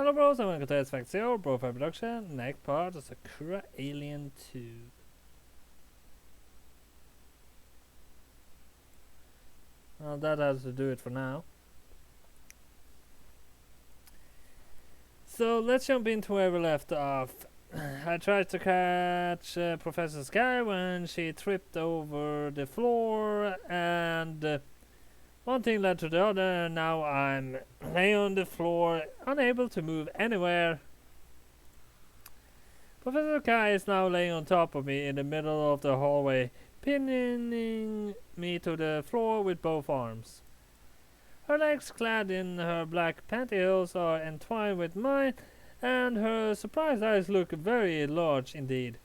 Hello bros, I'm going to test Fact 0, Bro for Production, next part of Sakura Alien 2. Well, that has to do it for now. So let's jump into where we left off. I tried to catch Professor Sky when she tripped over the floor, and one thing led to the other. Now I'm laying on the floor, unable to move anywhere. Professor Kai is now laying on top of me in the middle of the hallway, pinning me to the floor with both arms. Her legs, clad in her black pantyhose, are entwined with mine, and her surprised eyes look very large indeed.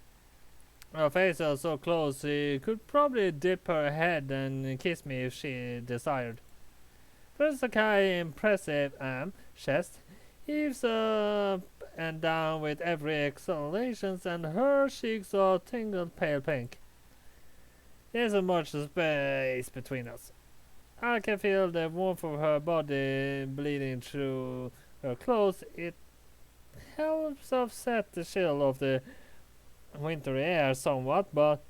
Her face is so close she could probably dip her head and kiss me if she desired. Professor Kai's impressive chest heaves up and down with every exhalation, and her cheeks are tingled pale pink. There isn't much space between us. I can feel the warmth of her body bleeding through her clothes. It helps offset the chill of the wintry air somewhat, but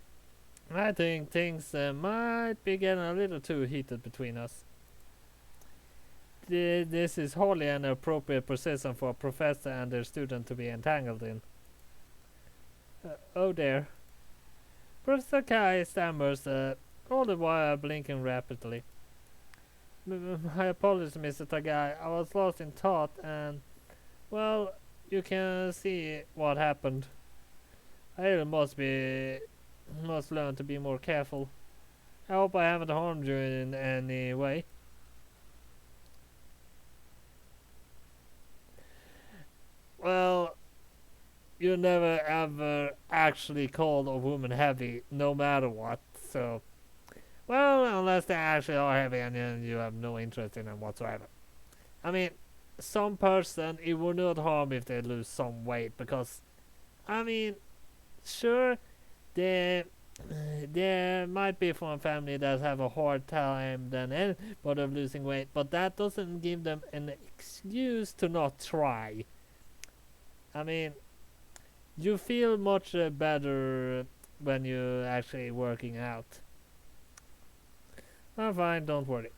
I think things might be getting a little too heated between us. This is hardly an appropriate position for a professor and their student to be entangled in. Oh dear. Professor Kai stammers, all the while blinking rapidly. My apologies, Mr. Tagai. I was lost in thought and, well, you can see what happened. I must learn to be more careful. I hope I haven't harmed you in any way. Well, you never ever actually called a woman heavy, no matter what, so... Well, unless they actually are heavy and you have no interest in them whatsoever. I mean, some person, it would not harm if they lose some weight, because, I mean, sure, they might be from a family that have a hard time than anybody of losing weight, but that doesn't give them an excuse to not try. I mean, you feel much better when you're actually working out. I'm fine, don't worry.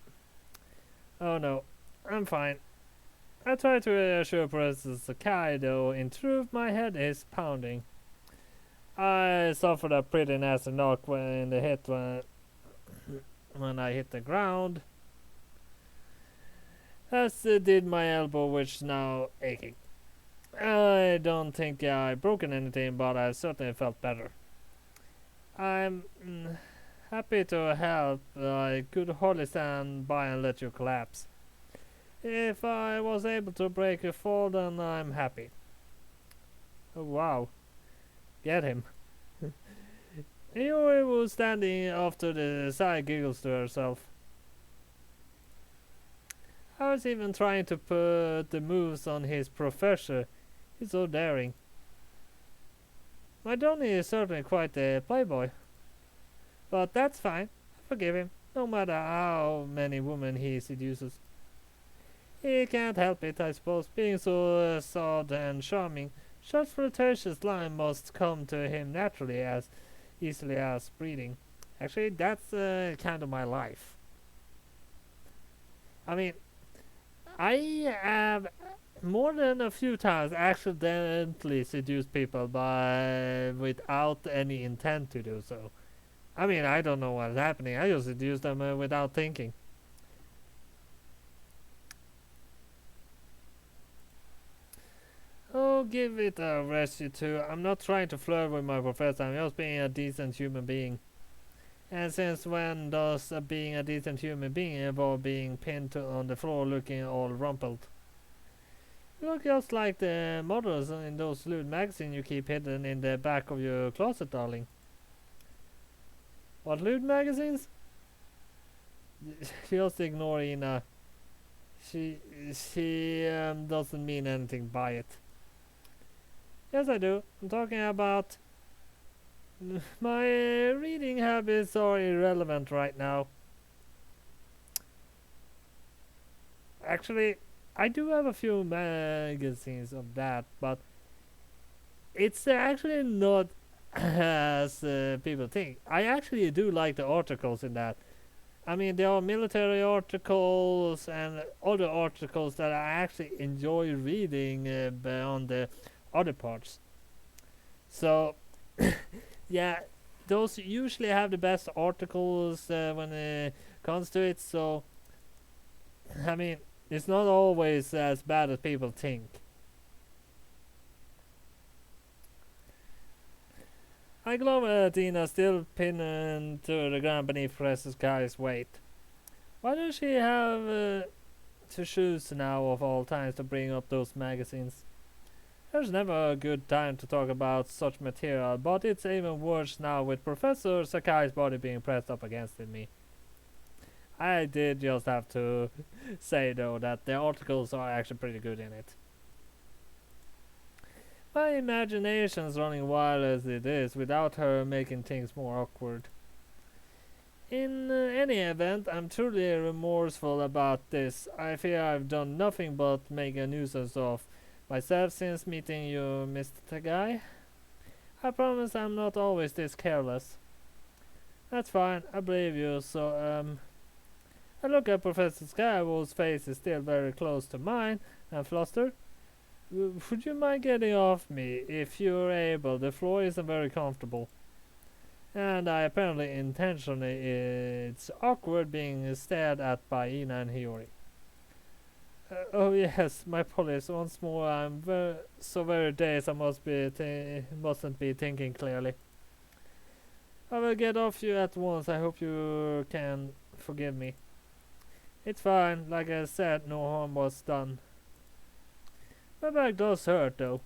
Oh no, I'm fine. I try to reassure Professor Sakai, though in truth my head is pounding. I suffered a pretty nasty knock when I hit the ground, as did my elbow, which is now aching. I don't think I've broken anything, but I certainly felt better. I'm happy to help. I could hardly stand by and let you collapse. If I was able to break a fall, then I'm happy. Oh, wow. Get him. Yuri was standing off to the side, giggles to herself. I was even trying to put the moves on his professor. He's so daring. My Donny is certainly quite a playboy. But that's fine. I forgive him, no matter how many women he seduces. He can't help it, I suppose, being so soft and charming. Such flirtatious line must come to him naturally as easily as breathing. Actually, that's kind of my life. I mean, I have more than a few times accidentally seduced people without any intent to do so. I mean, I don't know what's happening. I just seduce them without thinking. Oh, give it a rest, you two. I'm not trying to flirt with my professor. I'm just being a decent human being. And since when does being a decent human being involve being pinned on the floor looking all rumpled? You look just like the models in those lewd magazines you keep hidden in the back of your closet, darling. What lewd magazines? Just ignore Ina. She doesn't mean anything by it. Yes, I do. I'm talking about... My reading habits are irrelevant right now. Actually, I do have a few magazines of that, but it's actually not as people think. I actually do like the articles in that. I mean, there are military articles and other articles that I actually enjoy reading beyond the other parts. So, yeah, those usually have the best articles when it comes to it. So, I mean, it's not always as bad as people think. I glove at Tina still pinned to the ground beneath Professor Sky's weight. Why does she have to choose now of all times to bring up those magazines? There's never a good time to talk about such material, but it's even worse now with Professor Sakai's body being pressed up against me. I did just have to say though that the articles are actually pretty good in it. My imagination's running wild as it is without her making things more awkward. In any event, I'm truly remorseful about this. I fear I've done nothing but make a nuisance of myself since meeting you, Mr. Tagai. I promise I'm not always this careless. That's fine, I believe you, so, I look at Professor Sky, whose face is still very close to mine, and flustered. Would you mind getting off me if you're able? The floor isn't very comfortable. And I apparently intentionally it's awkward being stared at by Ina and Hiyori. Oh yes, my apologies. Once more, I'm so very dazed. I mustn't be thinking clearly. I will get off you at once. I hope you can forgive me. It's fine. Like I said, no harm was done. My back does hurt though.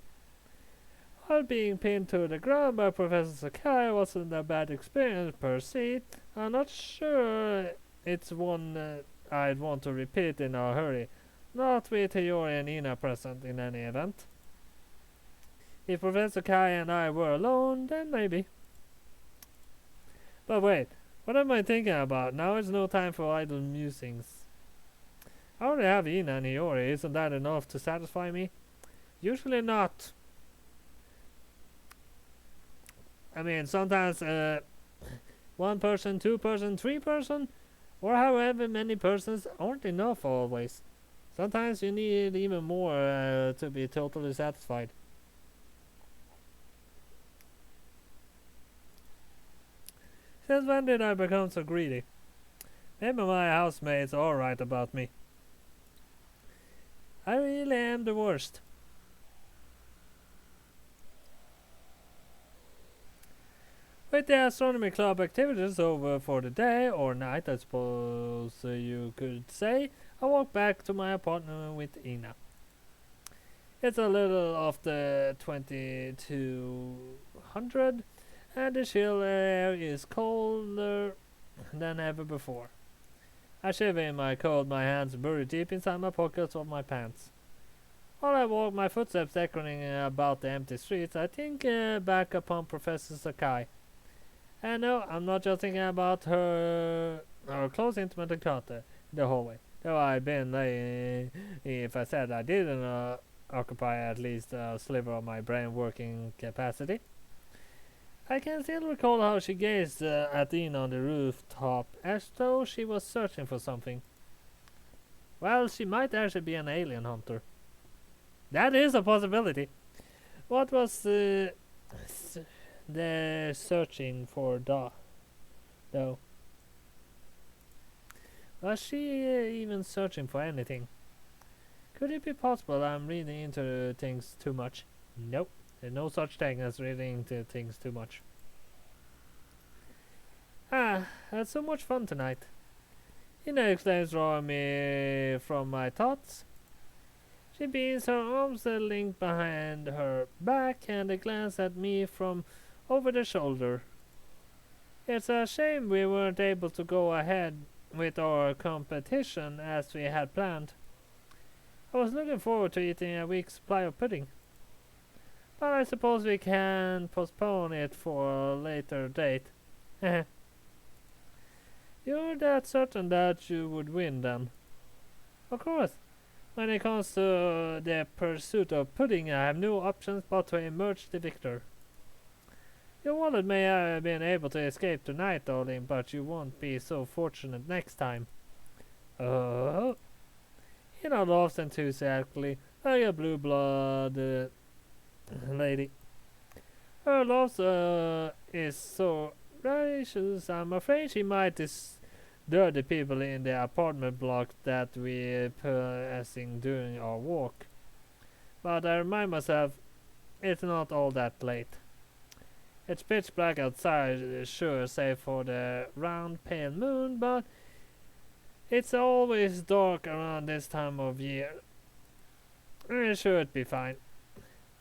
While being pinned to the ground by Professor Sakai wasn't a bad experience per se, I'm not sure it's one I'd want to repeat in a hurry. Not with Hiyori and Ina present in any event. If Professor Kai and I were alone, then maybe. But wait, what am I thinking about? Now is no time for idle musings. I already have Ina and Hiyori, isn't that enough to satisfy me? Usually not. I mean, sometimes one person, two person, three person, or however many persons aren't enough always. Sometimes you need even more to be totally satisfied. Since when did I become so greedy? Maybe my housemates are alright about me. I really am the worst. With the astronomy club activities over for the day, or night I suppose you could say, I walk back to my apartment with Ina. It's a little after 2200 and the chill air is colder than ever before. I shiver in my coat, my hands buried deep inside my pockets of my pants. While I walk, my footsteps echoing about the empty streets, I think back upon Professor Sakai. And no, I'm not just thinking about her close intimate encounter in the hallway. Though I'd been lying if I said I didn't occupy at least a sliver of my brain working capacity. I can still recall how she gazed at Ina on the rooftop as though she was searching for something. Well, she might actually be an alien hunter. That is a possibility. What was the searching for though? Was she even searching for anything? Could it be possible I'm reading into things too much? Nope, there's no such thing as reading into things too much. I had so much fun tonight. Ina exclaims, drawing me from my thoughts. She beans her arms linked behind her back and a glance at me from over the shoulder. It's a shame we weren't able to go ahead with our competition as we had planned. I was looking forward to eating a week's supply of pudding. But I suppose we can postpone it for a later date. You're that certain that you would win then? Of course. When it comes to the pursuit of pudding, I have no options but to emerge the victor. Your wallet may have been able to escape tonight, darling, but you won't be so fortunate next time. Oh, he now laughs enthusiastically like a blue-blood lady. Her laugh is so gracious. I'm afraid she might disturb the people in the apartment block that we're passing during our walk. But I remind myself, it's not all that late. It's pitch black outside, sure, save for the round pale moon, but it's always dark around this time of year. I'm sure it'd be fine.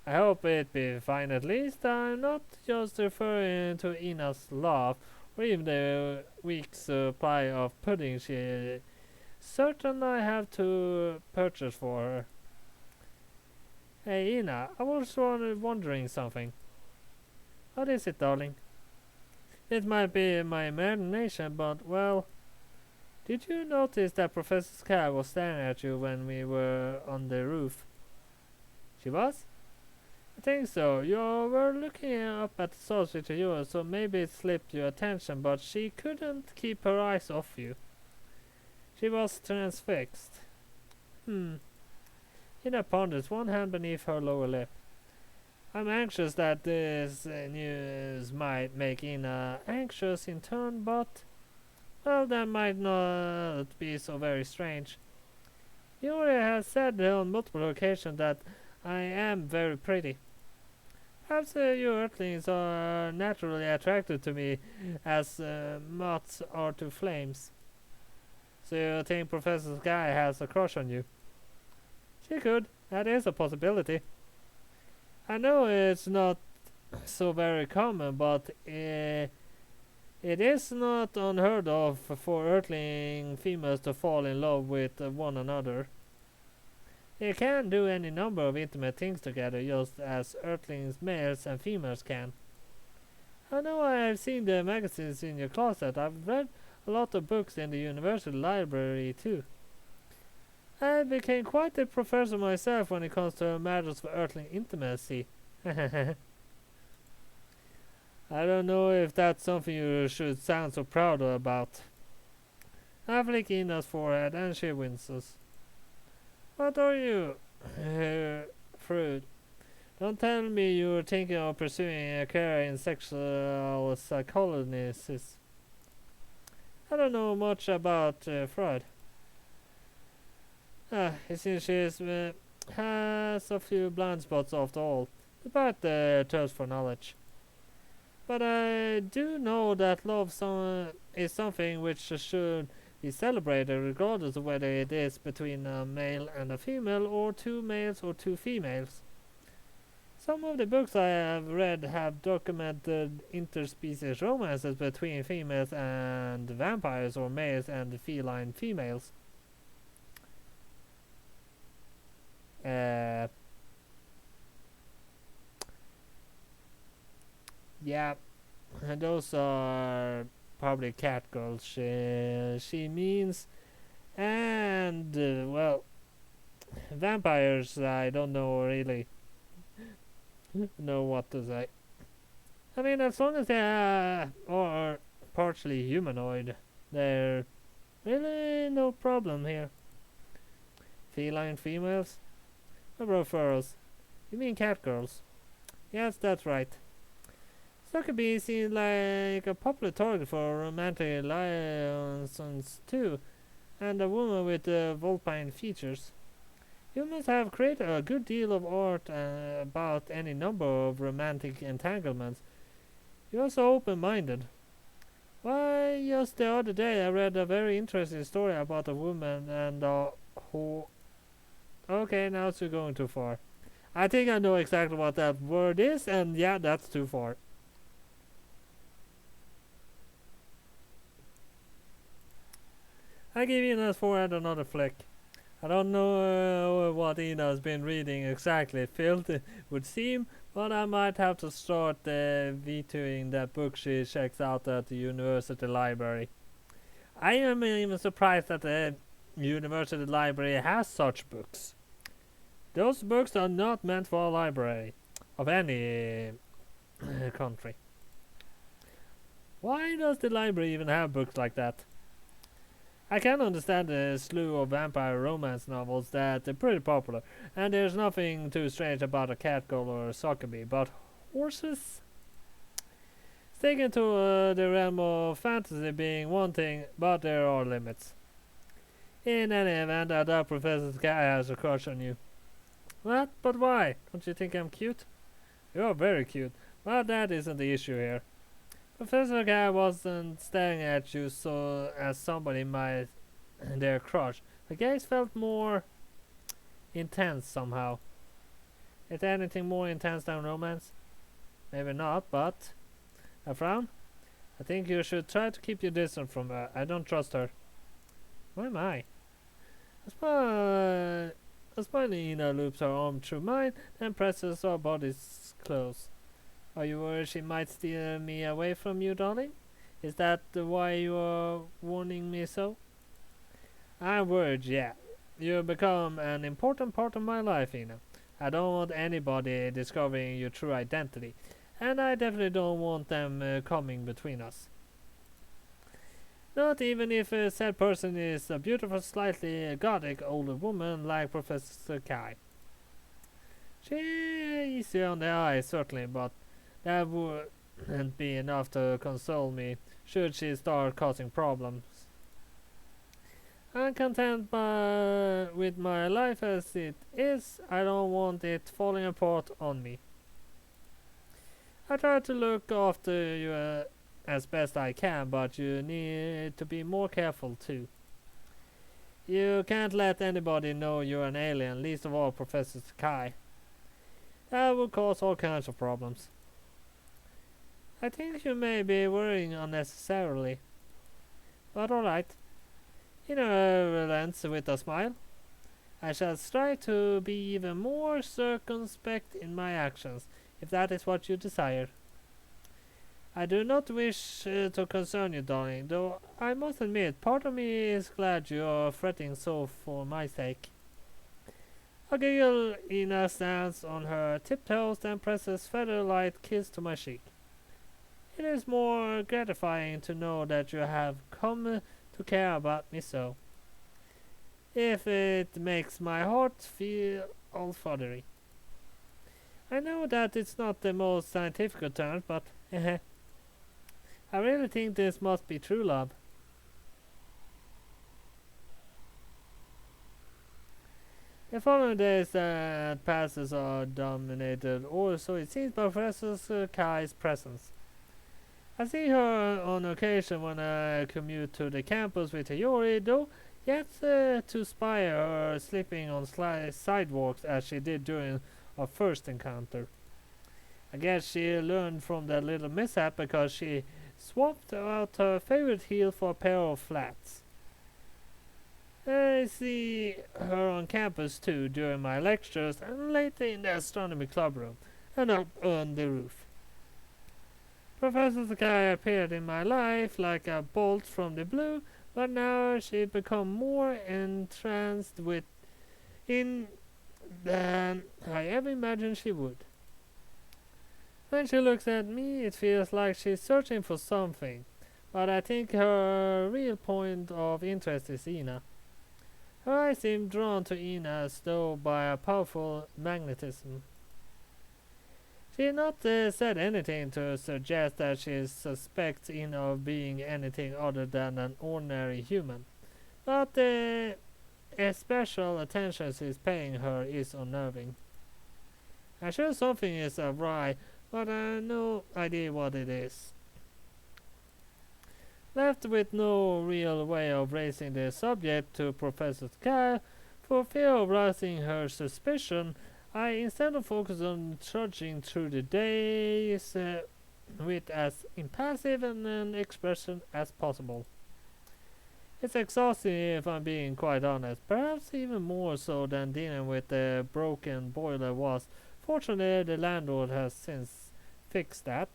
I hope it'd be fine at least. I'm not just referring to Ina's laugh, or even the week's supply of pudding she certainly have to purchase for her. Hey Ina, I was wondering something. What is it, darling? It might be my imagination, but, well, did you notice that Professor Sky was staring at you when we were on the roof? She was? I think so. You were looking up at the source with yours, so maybe it slipped your attention, but she couldn't keep her eyes off you. She was transfixed. Ina ponders, one hand beneath her lower lip. I'm anxious that this news might make Ina anxious in turn, but, well, that might not be so very strange. Yuri has said on multiple occasions that I am very pretty. Perhaps you Earthlings are naturally attracted to me as moths are to flames. So you think Professor Sky has a crush on you? She could. That is a possibility. I know it's not so very common, but it is not unheard of for Earthling females to fall in love with one another. They can do any number of intimate things together, just as Earthlings males and females can. I know I have seen the magazines in your closet. I've read a lot of books in the university library too. I became quite a professor myself when it comes to matters of earthly intimacy. I don't know if that's something you should sound so proud about. I flick Ina's forehead and she winces. What are you, Fruit? Don't tell me you're thinking of pursuing a career in sexual psychology. I don't know much about Freud. It seems she has a few blind spots after all, despite the thirst for knowledge. But I do know that love is something which should be celebrated regardless of whether it is between a male and a female, or two males or two females. Some of the books I have read have documented interspecies romances between females and vampires, or males and feline females. Yeah, those are probably catgirls she means, and well, vampires I don't know really know what to say. I mean, as long as they are partially humanoid, there's really no problem here. Feline females? About furrows. You mean catgirls? Yes, that's right. Succubee seems like a popular target for romantic liaisons too, and a woman with vulpine features. You must have created a good deal of art about any number of romantic entanglements. You're so open-minded. Why, just the other day I read a very interesting story about a woman and who... Okay, now you're going too far. I think I know exactly what that word is, and yeah, that's too far. I give Ina's forehead another flick. I don't know what Ina's been reading exactly, filth would seem, but I might have to start vetoing that book she checks out at the university library. I am even surprised that university library has such books. Those books are not meant for a library of any country. Why does the library even have books like that? I can understand the slew of vampire romance novels that are pretty popular, and there's nothing too strange about a catgirl or a Sockeby, but horses? Sticking to the realm of fantasy being one thing, but there are limits. In any event, I doubt Professor Guy has a crush on you. What? But why? Don't you think I'm cute? You're very cute, but that isn't the issue here. Professor Guy wasn't staring at you so as somebody might their crush. The gaze felt more intense somehow. Is there anything more intense than romance? Maybe not, but a frown? I think you should try to keep your distance from her. I don't trust her. Why am I? A smiley Ina loops her arm through mine, then presses our bodies close. Are you worried she might steal me away from you, darling? Is that why you are warning me so? I'm worried, yeah. You've become an important part of my life, Ina. I don't want anybody discovering your true identity, and I definitely don't want them coming between us. Not even if said person is a beautiful, slightly gothic older woman like Professor Kai. She easy on the eyes, certainly, but that wouldn't be enough to console me should she start causing problems. I'm content with my life as it is. I don't want it falling apart on me. I try to look after you as best I can, but you need to be more careful too. You can't let anybody know you're an alien, least of all Professor Kai. That would cause all kinds of problems. I think you may be worrying unnecessarily. But alright. Ina relents with a smile. I shall strive to be even more circumspect in my actions, if that is what you desire. I do not wish to concern you, darling, though I must admit, part of me is glad you are fretting so for my sake. A giggle, Ina stands on her tiptoes and presses feather-light kiss to my cheek. It is more gratifying to know that you have come to care about me so, if it makes my heart feel all fuddery. I know that it's not the most scientific term, but I really think this must be true love. The following days that passes are dominated, or so it seems, by Professor Kai's presence. I see her on occasion when I commute to the campus with Hiyori, though yet to spy her sleeping on sidewalks as she did during our first encounter. I guess she learned from that little mishap because she swapped out her favorite heel for a pair of flats. I see her on campus too during my lectures and later in the astronomy club room and up on the roof. Professor Sakai appeared in my life like a bolt from the blue, but now she's become more entranced in than I ever imagined she would. When she looks at me, it feels like she's searching for something, but I think her real point of interest is Ina. Her eyes seem drawn to Ina as though by a powerful magnetism. She has not said anything to suggest that she suspects Ina of being anything other than an ordinary human, but the special attention she's paying her is unnerving. I'm sure something is awry, but I have no idea what it is. Left with no real way of raising the subject to Professor Sky, for fear of rousing her suspicion, I instead of focus on trudging through the days with as impassive an expression as possible. It's exhausting if I'm being quite honest, perhaps even more so than dealing with the broken boiler was. Fortunately, the landlord has since fixed that.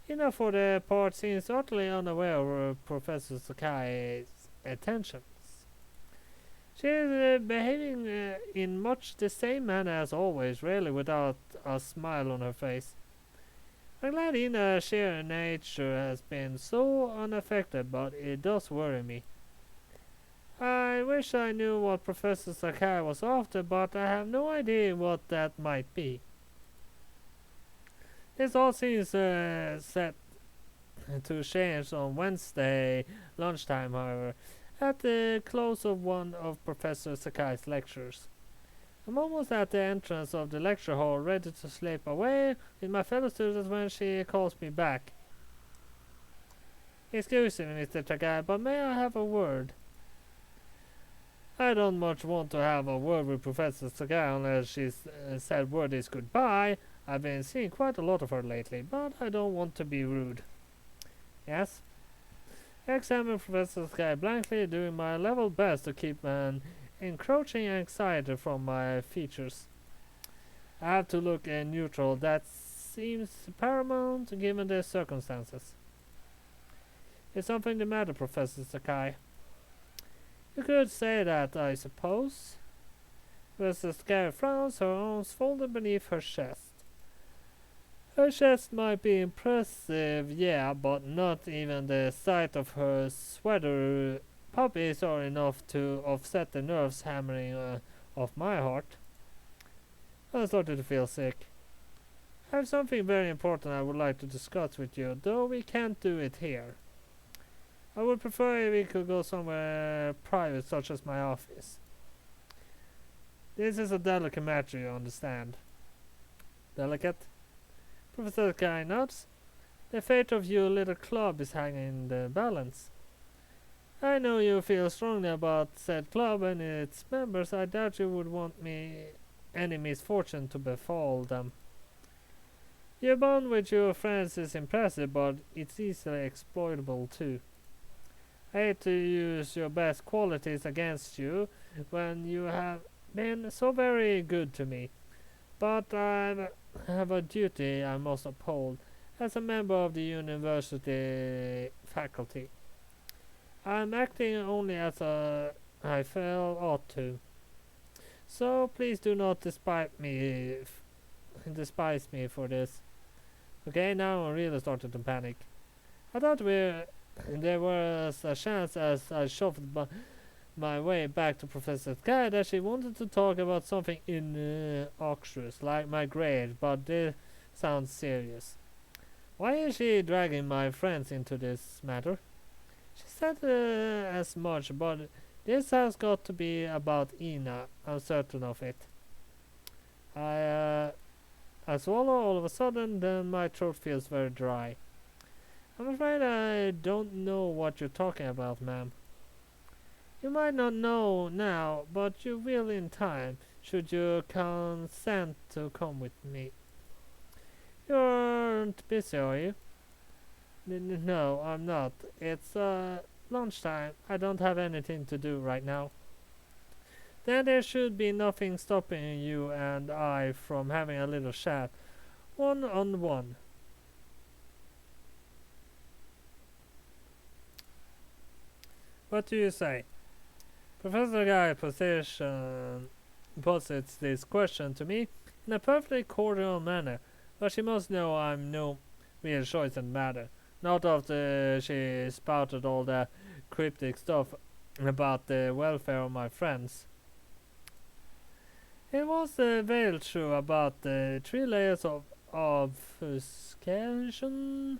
Ina for the part seems utterly unaware of Professor Sakai's attentions. She is behaving in much the same manner as always, really without a smile on her face. I'm glad Ina's sheer nature has been so unaffected, but it does worry me. I wish I knew what Professor Sakai was after, but I have no idea what that might be. This all seems set to change on Wednesday lunchtime, however, at the close of one of Professor Sakai's lectures. I'm almost at the entrance of the lecture hall, ready to slip away with my fellow students when she calls me back. Excuse me, Mr. Sakai, but may I have a word? I don't much want to have a word with Professor Sakai unless she's said word is goodbye. I've been seeing quite a lot of her lately, but I don't want to be rude. Yes? I examined Professor Sakai blankly, doing my level best to keep an encroaching anxiety from my features. I have to look neutral. That seems paramount given the circumstances. Is something the matter, Professor Sakai? You could say that, I suppose. Professor Sakai frowns, her arms folded beneath her chest. Her chest might be impressive, yeah, but not even the sight of her sweater puppies are enough to offset the nerves hammering of my heart. I started to feel sick. I have something very important I would like to discuss with you, though we can't do it here. I would prefer if we could go somewhere private, such as my office. This is a delicate matter, you understand. Delicate? Professor Sakai nods. The fate of your little club is hanging in the balance. I know you feel strongly about said club and its members. I doubt you would want any misfortune to befall them. Your bond with your friends is impressive, but it's easily exploitable too. I hate to use your best qualities against you when you have been so very good to me, but I have a duty I must uphold as a member of the university faculty. I am acting only as I feel ought to. So please do not despise me for this. Okay, now I'm really starting to panic. I thought there was a chance as I shuffled my way back to Professor Sky that she wanted to talk about something innocuous, like my grade, but this sounds serious. Why is she dragging my friends into this matter? She said as much, but this has got to be about Ina. I'm certain of it. I swallow all of a sudden, then my throat feels very dry. I'm afraid I don't know what you're talking about, ma'am. You might not know now, but you will in time, should you consent to come with me. You aren't busy, are you? No, I'm not. It's lunchtime. I don't have anything to do right now. Then there should be nothing stopping you and I from having a little chat, one-on-one. What do you say? Professor Guy posits this question to me in a perfectly cordial manner, but she must know I'm no real choice in the matter. Not after she spouted all that cryptic stuff about the welfare of my friends. It was veiled true about the 3 layers of obfuscation,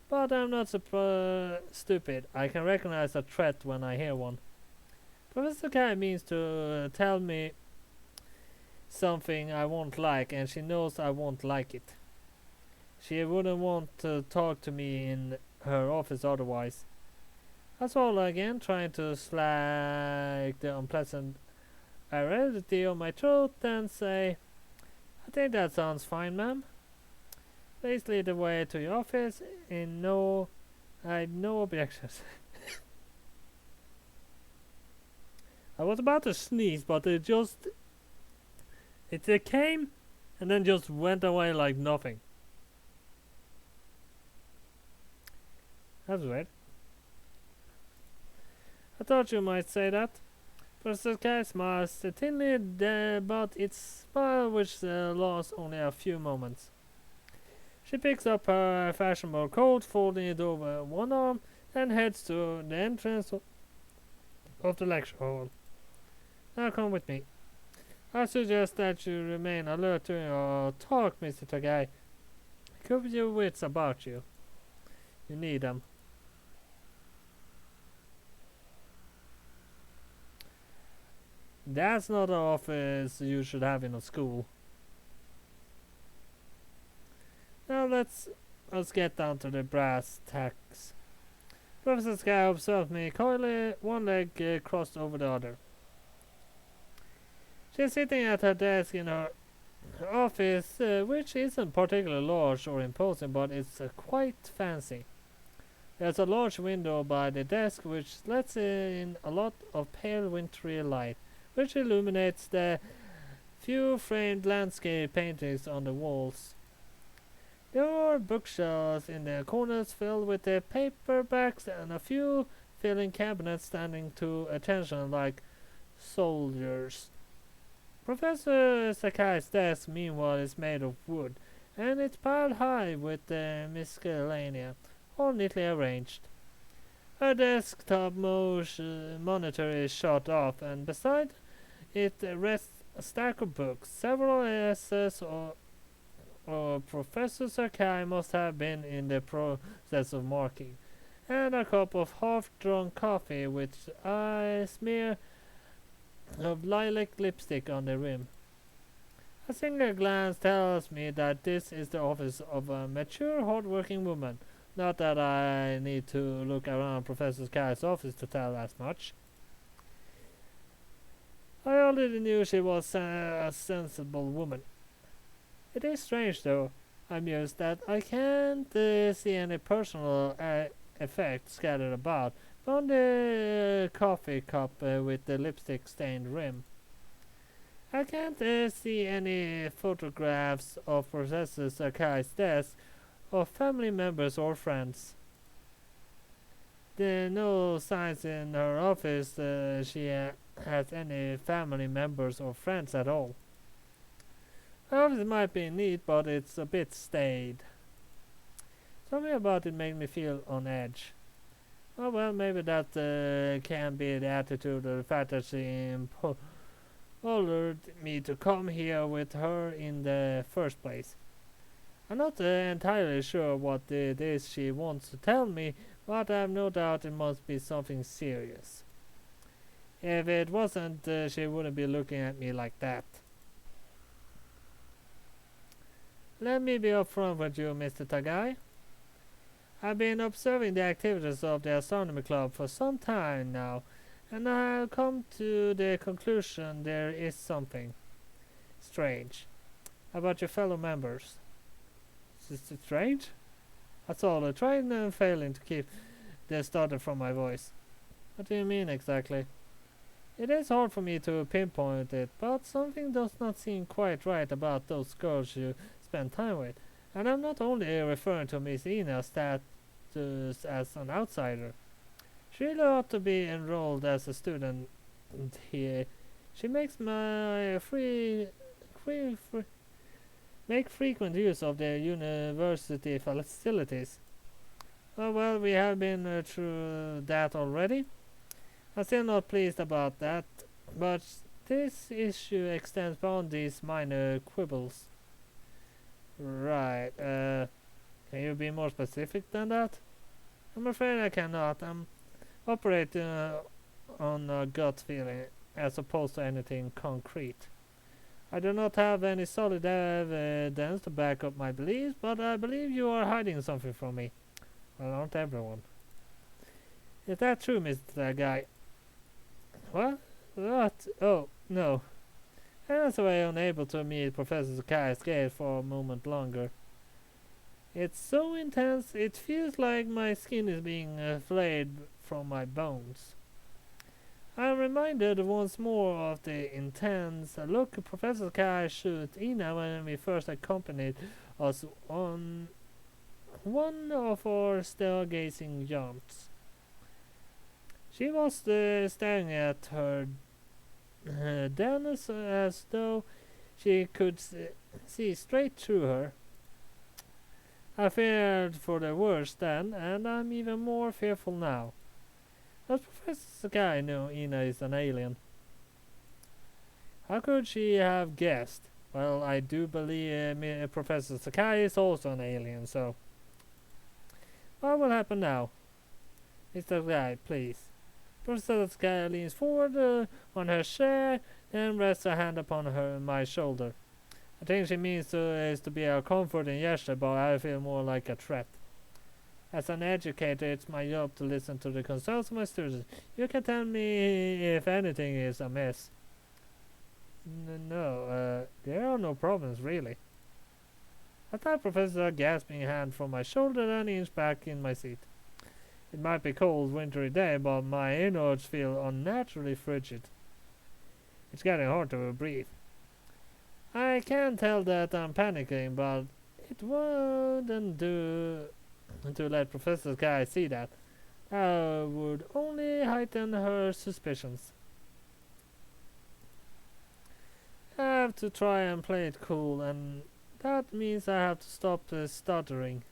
but I'm not stupid. I can recognize a threat when I hear one. Professor Kai means to tell me something I won't like, and she knows I won't like it. She wouldn't want to talk to me in her office otherwise. I swallow again, trying to slack the unpleasant aridity of my throat, then say, I think that sounds fine, ma'am. Please lead the way to your office. I had no objections. I was about to sneeze, but it came and then just went away like nothing. That's weird. I thought you might say that. Professor Kai smiles thinly, but its smile which lasts only a few moments. She picks up her fashionable coat, folding it over one arm, and heads to the entrance of the lecture hall. Now come with me. I suggest that you remain alert during your talk, Mr. Tagai. Keep your wits about you. You need them. That's not an office you should have in a school. Now let's get down to the brass tacks. Professor Sky observed me coyly, one leg crossed over the other. She's sitting at her desk in her office, which isn't particularly large or imposing, but it's quite fancy. There's a large window by the desk which lets in a lot of pale wintry light, which illuminates the few framed landscape paintings on the walls. There are bookshelves in the corners filled with the paperbacks and a few filling cabinets standing to attention like soldiers. Professor Sakai's desk, meanwhile, is made of wood, and it's piled high with miscellanea, all neatly arranged. Her desktop monitor is shut off, and beside it rests a stack of books, several essays or Professor Sakai must have been in the process of marking, and a cup of half-drunk coffee which I smear of lilac lipstick on the rim. A single glance tells me that this is the office of a mature, hard-working woman. Not that I need to look around Professor Sky's office to tell as much. I already knew she was a sensible woman. It is strange, though, I mused, that I can't see any personal effects scattered about on the coffee cup with the lipstick-stained rim. I can't see any photographs of Professor Sakai's desk of family members or friends. There are no signs in her office she has any family members or friends at all. Her office might be neat, but it's a bit staid. Something about it made me feel on edge. Oh well, maybe that can be the attitude or the fact that she implored me to come here with her in the first place. I'm not entirely sure what it is she wants to tell me, but I have no doubt it must be something serious. If it wasn't, she wouldn't be looking at me like that. Let me be upfront with you, Mr. Tagai. I've been observing the activities of the astronomy club for some time now, and I have come to the conclusion there is something strange about your fellow members. Is it strange? That's all. I'm trying and failing to keep the stutter from my voice. What do you mean exactly? It is hard for me to pinpoint it, but something does not seem quite right about those girls you spend time with. And I'm not only referring to Miss Ina's status as an outsider. She really ought to be enrolled as a student here. She makes my make frequent use of the university facilities. Oh well, we have been through that already. I'm still not pleased about that, but this issue extends beyond these minor quibbles. Right, can you be more specific than that? I'm afraid I cannot. I'm operating on a gut feeling as opposed to anything concrete. I do not have any solid evidence to back up my beliefs, but I believe you are hiding something from me. Well, aren't everyone? Is that true, Mr. Guy? What? What? Oh, no. I was unable to meet Professor Sakai's gaze for a moment longer. It's so intense, it feels like my skin is being flayed from my bones. I am reminded once more of the intense look Professor Sakai shot Ina when we first accompanied us on one of our stargazing jumps. She was staring at her then as though she could see straight through her. I feared for the worst then, and I'm even more fearful now. Does Professor Sakai know Ina is an alien? How could she have guessed? Well, I do believe Professor Sakai is also an alien, so... What will happen now? Mr. Sakai, please. Professor Sakai leans forward on her chair, then rests a hand upon my shoulder. I think she means is to be a comforting gesture, but I feel more like a threat. As an educator, it's my job to listen to the concerns of my students. You can tell me if anything is amiss. No, there are no problems, really. I thought Professor gasping hand from my shoulder and inched back in my seat. It might be a cold, wintry day, but my innards feel unnaturally frigid. It's getting hard to breathe. I can tell that I'm panicking, but it wouldn't do to let Professor Guy see that. That would only heighten her suspicions. I have to try and play it cool, and that means I have to stop stuttering.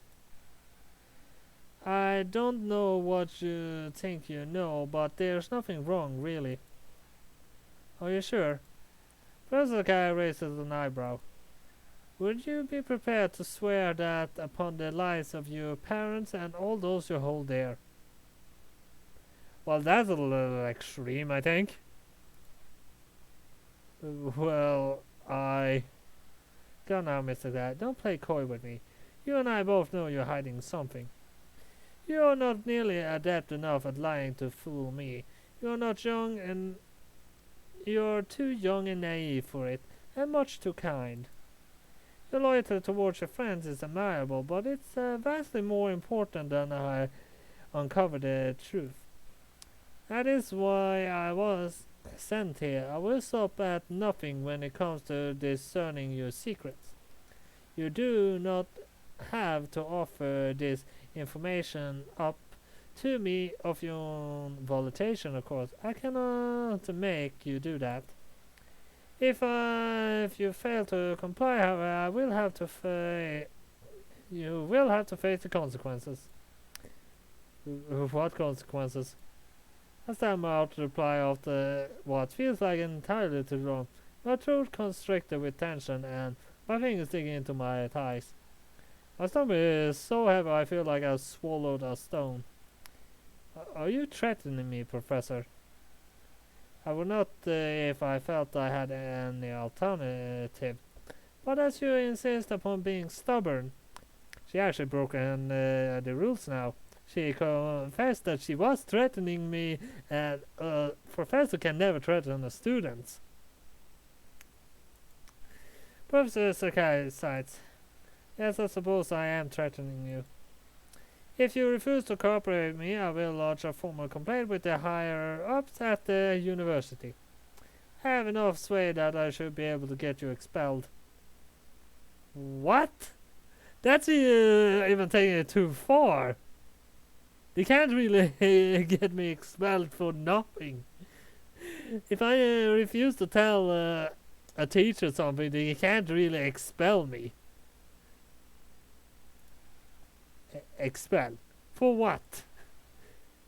I don't know what you think you know, but there's nothing wrong, really. Are you sure? Professor Guy raises an eyebrow. Would you be prepared to swear that upon the lives of your parents and all those you hold dear? Well, that's a little extreme, I think. Well, Go now, Mr. Guy. Don't play coy with me. You and I both know you're hiding something. You're not nearly adept enough at lying to fool me. You're not young and... You're too young and naive for it, and much too kind. Your loyalty towards your friends is admirable, but it's vastly more important than I uncover the truth. That is why I was sent here. I will stop at nothing when it comes to discerning your secrets. You do not have to offer this information up to me of your own volition, of course. I cannot make you do that. If you fail to comply, however, I will have to you will have to face the consequences. What consequences? I stammer out the reply after what feels like entirely too long. My throat constricted with tension and my fingers digging into my thighs. My stomach is so heavy I feel like I've swallowed a stone. Are you threatening me, Professor? I would not if I felt I had any alternative. But as you insist upon being stubborn... She actually broken the rules now. She confessed that she was threatening me, and a professor can never threaten a student. Professor Sakai sighs. Yes, I suppose I am threatening you. If you refuse to cooperate with me, I will lodge a formal complaint with the higher-ups at the university. I have enough sway that I should be able to get you expelled. What? That's even taking it too far. They can't really get me expelled for nothing. If I refuse to tell a teacher something, they can't really expel me. Expel? For what?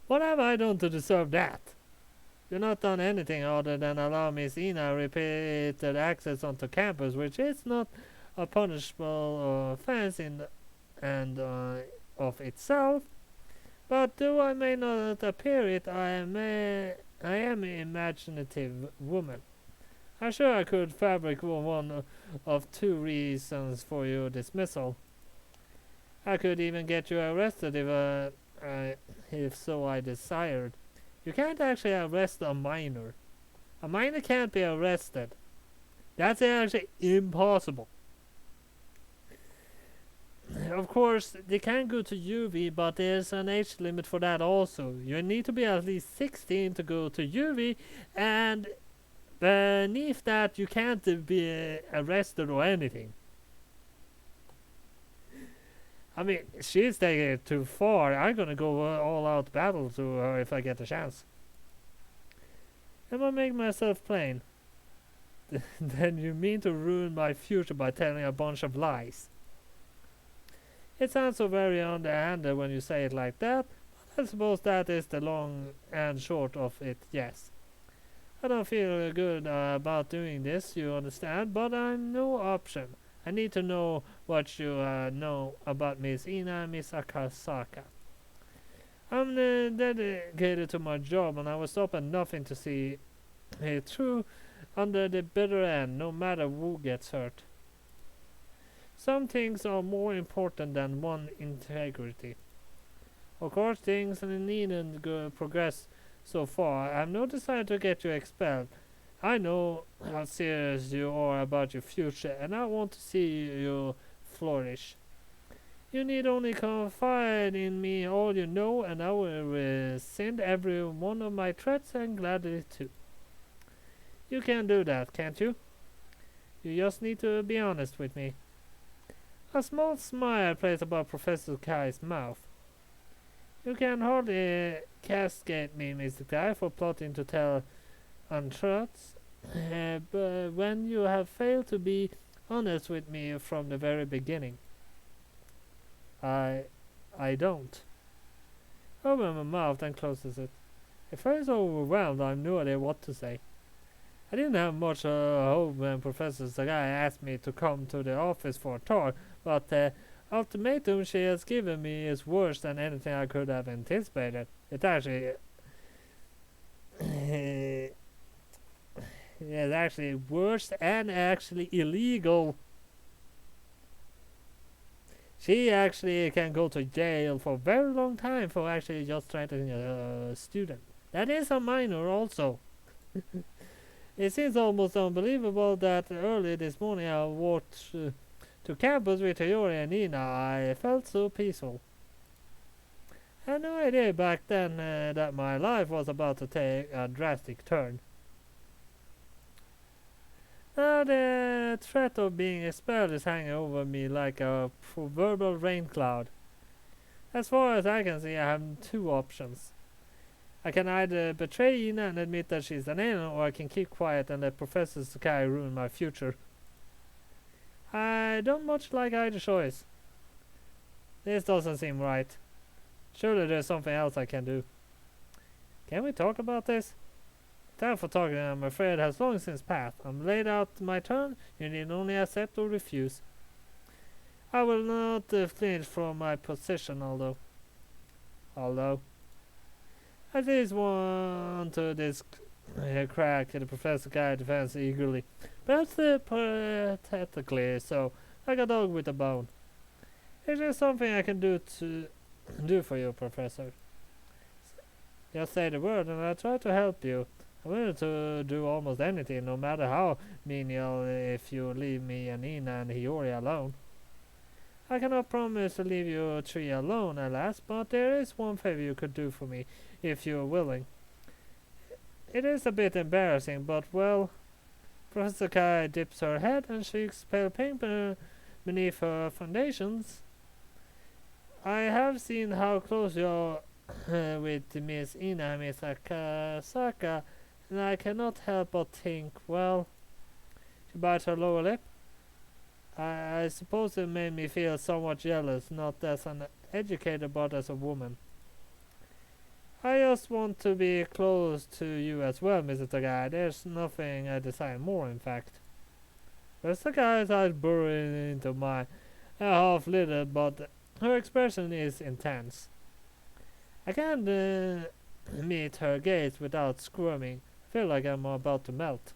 What have I done to deserve that? You've not done anything other than allow Miss Ina repeated access onto campus, which is not a punishable offense in and of itself. But though I may not appear it, I am an imaginative woman. I'm sure I could fabricate one of two reasons for your dismissal. I could even get you arrested if so I desired. You can't actually arrest a minor. A minor can't be arrested. That's actually impossible. Of course, they can go to UV, but there's an age limit for that also. You need to be at least 16 to go to UV, and beneath that you can't be arrested or anything. I mean, she's taking it too far. I'm gonna go all out battle to her if I get a chance. Am I making myself plain? then you mean to ruin my future by telling a bunch of lies. It sounds so very underhanded when you say it like that, but I suppose that is the long and short of it, yes. I don't feel good about doing this, you understand, but I'm no option. I need to know what you know about Miss Ina Misakasaka. I'm dedicated to my job, and I will stop at nothing to see it through under the bitter end, no matter who gets hurt. Some things are more important than one integrity. Of course, things needn't progress so far. I have no desire to get you expelled. I know how serious you are about your future, and I want to see you flourish. You need only confide in me all you know, and I will rescind every one of my threats, and gladly too. You can do that, can't you? You just need to be honest with me. A small smile plays about Professor Kai's mouth. You can hardly castigate me, Mr. Kai, for plotting to tell untruths, but when you have failed to be honest with me from the very beginning. I don't. Opens my mouth and closes it. If I was overwhelmed, I have no idea what to say. I didn't have much hope when Professor Sagai asked me to come to the office for a talk, but the ultimatum she has given me is worse than anything I could have anticipated. It actually is actually worse and actually illegal. She actually can go to jail for a very long time for actually just threatening a student. That is a minor also. It seems almost unbelievable that early this morning I walked to campus with Hiyori and Nina. I felt so peaceful. I had no idea back then that my life was about to take a drastic turn. Now the threat of being expelled is hanging over me like a proverbial rain cloud. As far as I can see, I have two options. I can either betray Ina and admit that she's an alien, or I can keep quiet and let Professor Sakai ruin my future. I don't much like either choice. This doesn't seem right. Surely there's something else I can do. Can we talk about this? Time for talking, I'm afraid, has long since passed. I'm laid out my turn. You need only accept or refuse. I will not flinch from my position, although I just want to crack the Professor Guy defense eagerly. Perhaps pathetically so, like a dog with a bone. Is there something I can do for you, Professor? Just say the word and I'll try to help you. I'm willing to do almost anything, no matter how menial, if you leave me and Ina and Hiyori alone. I cannot promise to leave you three alone, alas, but there is one favor you could do for me, if you are willing. It is a bit embarrassing, but well... Professor Kai dips her head and shakes pale pink beneath her foundations. I have seen how close you are with Miss Ina Misakasaka, and I cannot help but think, well... She bites her lower lip. I suppose it made me feel somewhat jealous, not as an educator but as a woman. I just want to be close to you as well, Mr. Tagai. There's nothing I desire more, in fact. Mr. Tagai's eyes burrow into mine, half-lidded, but her expression is intense. I can't meet her gaze without squirming. I feel like I'm about to melt.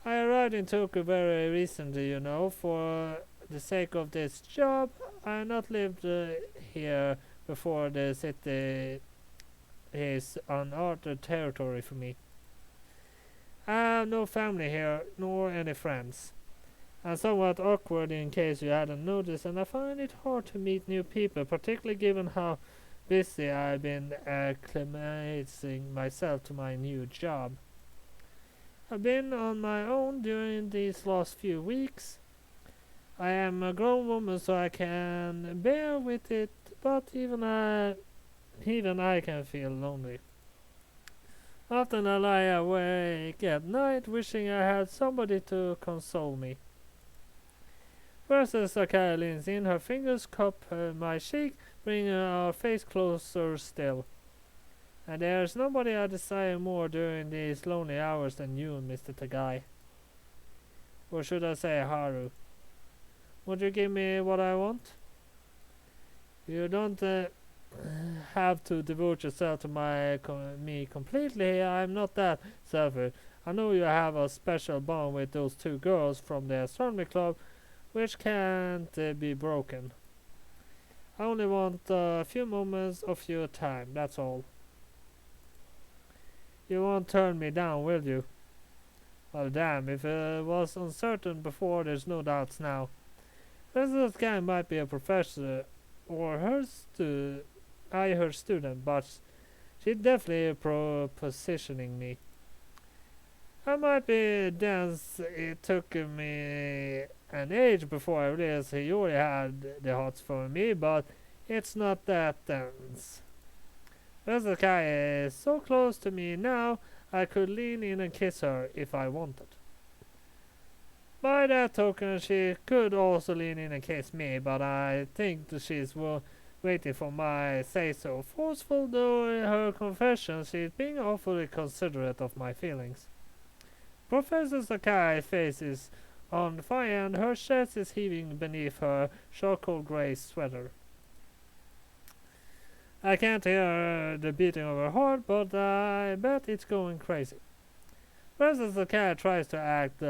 I arrived in Tokyo very recently, you know. For the sake of this job, I have not lived here before. The city is uncharted territory for me. I have no family here, nor any friends. I'm somewhat awkward in case you hadn't noticed, and I find it hard to meet new people, particularly given how busy I've been acclimatizing myself to my new job. I've been on my own during these last few weeks. I am a grown woman, so I can bear with it, but even I can feel lonely. Often I lie awake at night wishing I had somebody to console me. Versus Sakura leans in, her fingers cup my cheek, bringing our face closer still. And there's nobody I desire more during these lonely hours than you, Mr. Tagai. Or should I say Haru? Would you give me what I want? You don't have to devote yourself to me completely. I'm not that selfish. I know you have a special bond with those two girls from the astronomy club, which can't be broken. I only want a few moments of your time, that's all. You won't turn me down, will you? Well, damn, if it was uncertain before, there's no doubts now. This guy might be a professor or her student, but she's definitely positioning me. I might be dense. It took me an age before I realized he already had the hots for me, but it's not that dense. This guy is so close to me now, I could lean in and kiss her if I wanted. By that token, she could also lean in and kiss me, but I think that she's waiting for my say-so. Forceful though her confession, she's being awfully considerate of my feelings. Professor Sakai's face is on fire and her chest is heaving beneath her charcoal grey sweater. I can't hear the beating of her heart, but I bet it's going crazy. Professor Sakai tries to act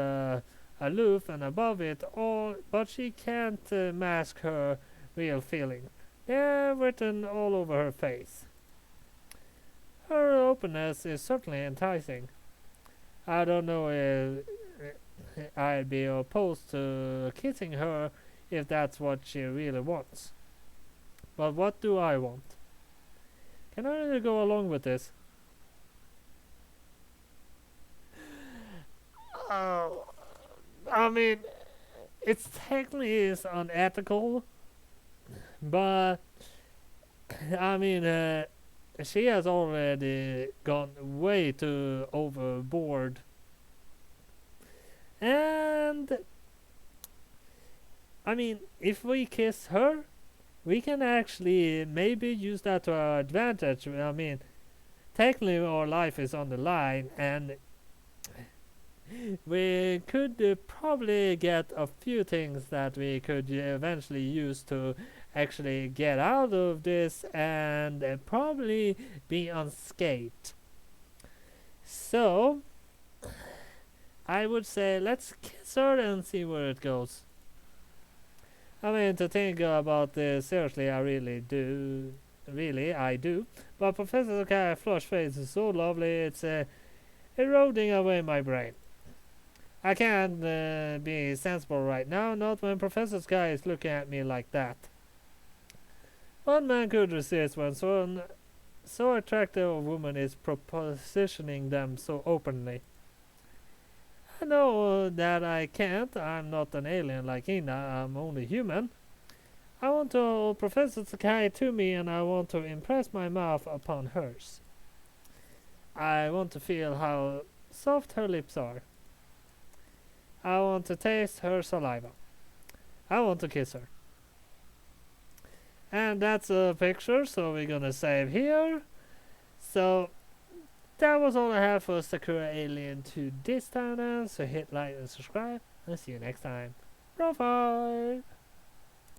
aloof and above it all, but she can't mask her real feeling. They're written all over her face. Her openness is certainly enticing. I don't know if I'd be opposed to kissing her if that's what she really wants. But what do I want? Can I really go along with this? Oh, I mean, it's technically is unethical, but I mean, she has already gone way too overboard, and I mean, if we kiss her, we can actually maybe use that to our advantage. I mean, technically our life is on the line, and we could probably get a few things that we could eventually use to actually get out of this and probably be unscathed. So, I would say let's kiss her and see where it goes. I mean, to think about this seriously, I really do. Really, I do. But Professor Sakai's flush face is so lovely, it's eroding away my brain. I can't be sensible right now, not when Professor Sky is looking at me like that. What man could resist when so attractive a woman is propositioning them so openly? I know that I can't. I'm not an alien like Ina. I'm only human. I want to hold Professor Sakai to me, and I want to impress my mouth upon hers. I want to feel how soft her lips are. I want to taste her saliva. I want to kiss her. And that's a picture, so we're gonna save here. So that was all I have for Sakura Alien 2 this time, so hit like and subscribe, and see you next time. Bye.